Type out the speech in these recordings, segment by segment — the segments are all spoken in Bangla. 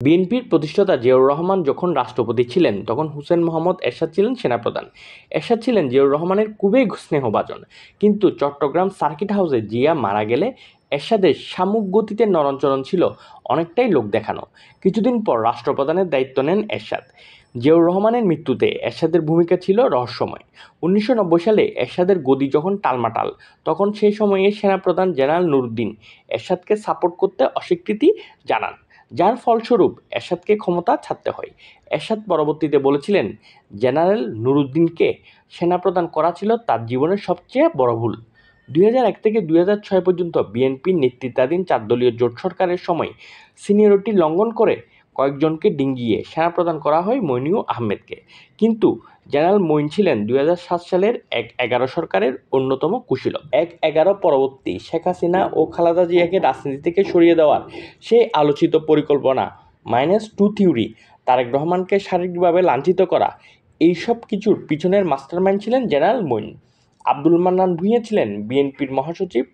বিএনপির প্রতিষ্ঠাতা জিয়াউর রহমান যখন রাষ্ট্রপতি ছিলেন তখন হুসেইন মোহাম্মদ এরশাদ ছিলেন সেনাপ্রধান। এরশাদ ছিলেন জিয়াউর রহমানের খুবই স্নেহভাজন, কিন্তু চট্টগ্রাম সার্কিট হাউসে জিয়া মারা গেলে এরশাদের সাময়িক গতিতে নরণচরণ ছিল অনেকটাই লোক দেখানো। কিছুদিন পর রাষ্ট্রপ্রধানের দায়িত্ব নেন এরশাদ। জিয়াউর রহমানের মৃত্যুতে এরশাদের ভূমিকা ছিল রহস্যময়। 1990 সালে এরশাদের গদি যখন টালমাটাল, তখন সেই সময়ে সেনাপ্রধান জেনারেল নুরউদ্দিন এরশাদকে সাপোর্ট করতে অস্বীকৃতি জানান, যার ফলস্বরূপ এরশাদকে ক্ষমতা ছাড়তে হয়। এরশাদ পরবর্তীতে বলেছিলেন, জেনারেল নুরউদ্দিনকে সেনাপ্রধান করা ছিল তার জীবনের সবচেয়ে বড় ভুল। 2001 থেকে 2006 পর্যন্ত বিএনপির নেতৃত্বাধীন 4 দলীয় জোট সরকারের সময় সিনিয়রিটি লঙ্ঘন করে কয়েকজনকে ডিঙ্গিয়ে সেনাপ্রধান করা হয় মইনুল আহমেদকে। কিন্তু জেনারেল মঈন ছিলেন 2007 সালের 1/11 সরকারের অন্যতম কুশীলব। 1/11 পরবর্তী শেখ হাসিনা ও খালেদা জিয়াকে রাজনীতি থেকে সরিয়ে দেওয়ার সেই আলোচিত পরিকল্পনা -2 থিওরি, তারেক রহমানকে শারীরিকভাবে লাঞ্ছিত করা, এইসব কিছুর পিছনের মাস্টারমাইন্ড ছিলেন জেনারেল মঈন। আব্দুল মান্নান ভূঁইয়া ছিলেন বিএনপির মহাসচিব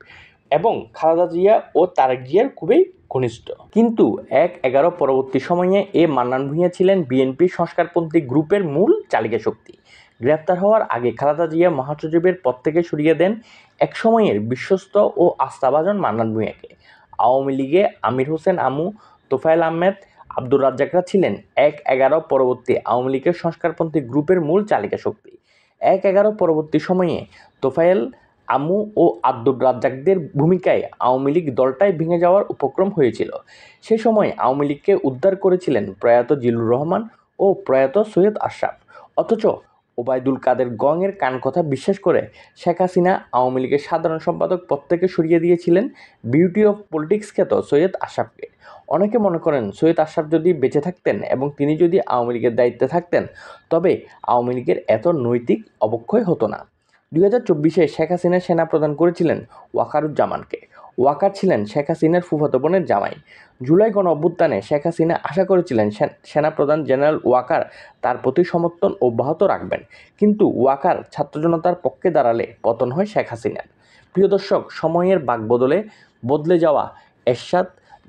এবং খালেদা জিয়া ও তারেক জিয়ার খুবই ঘনিষ্ঠ। কিন্তু 1/11 পরবর্তী সময়ে মান্নান ভূঁইয়া ছিলেন বিএনপির সংস্কারপন্থী গ্রুপের মূল চালিকা শক্তি। গ্রেপ্তার হওয়ার আগে খালেদা জিয়া মহাসচিবের পদ থেকে সরিয়ে দেন একসময়ের বিশ্বস্ত ও আস্থাভাজন মান্নান ভূঁইয়াকে। আওয়ামী লীগে আমির হোসেন আমু, তোফায়েল আহমেদ, আব্দুর রাজ্জাকরা ছিলেন 1/11 পরবর্তী আওয়ামী লীগের সংস্কারপন্থী গ্রুপের মূল চালিকা শক্তি। 1/11 পরবর্তী সময়ে তোফায়েল আমু ও আব্দুর রাজ্জাকদের ভূমিকায় আওয়ামী লীগ দলটাই ভেঙে যাওয়ার উপক্রম হয়েছিল। সে সময় আওয়ামী লীগকে উদ্ধার করেছিলেন প্রয়াত জিল্লুর রহমান ও প্রয়াত সৈয়দ আশরাফ। অথচ ওবায়দুল কাদের গং-এর কানকথা বিশ্বাস করে শেখ হাসিনা আওয়ামী লীগের সাধারণ সম্পাদক পদ থেকে সরিয়ে দিয়েছিলেন বিউটি অফ পলিটিক্স খ্যাত সৈয়দ আশরাফকে। অনেকে মনে করেন সৈয়দ আশরাফ যদি বেঁচে থাকতেন এবং তিনি যদি আওয়ামী লীগের দায়িত্বে থাকতেন, তবে আওয়ামী লীগের এত নৈতিক অবক্ষয় হতো না। 2024-এ শেখ হাসিনা সেনা প্রদান করেছিলেন ওয়াকারুজ্জামানকে। ওয়াকার ছিলেন শেখ হাসিনার ফুফাতো বোনের জামাই। জুলাই গণঅভ্যুত্থানে শেখ হাসিনা আশা করেছিলেন সেনাপ্রধান জেনারেল ওয়াকার তার প্রতি সমর্থন অব্যাহত রাখবেন, কিন্তু ওয়াকার ছাত্র জনতার পক্ষে দাঁড়ালে পতন হয় শেখ হাসিনার। প্রিয় দর্শক, সময়ের বাকবদলে বদলে যাওয়া এরশাদ,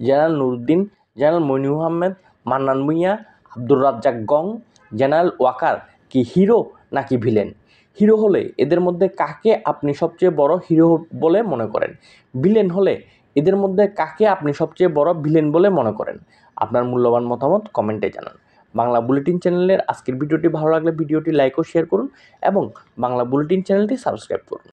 জেনারেল নুরউদ্দিন, জেনারেল মইনুল আহমেদ, মান্নান ভূঁইয়া, আব্দুর রাজ্জাক গং, জেনারেল ওয়াকার কি হিরো নাকি ভিলেন? হিরো হলে এদের মধ্যে কাকে আপনি সবচেয়ে বড় হিরো বলে মনে করেন? ভিলেন হলে এদের মধ্যে কাকে আপনি সবচেয়ে বড় ভিলেন বলে মনে করেন? আপনার মূল্যবান মতামত কমেন্টে জানান। বাংলা বুলেটিন চ্যানেলের আজকের ভিডিওটি ভালো লাগলে ভিডিওটি লাইক ও শেয়ার করুন এবং বাংলা বুলেটিন চ্যানেলটি সাবস্ক্রাইব করুন।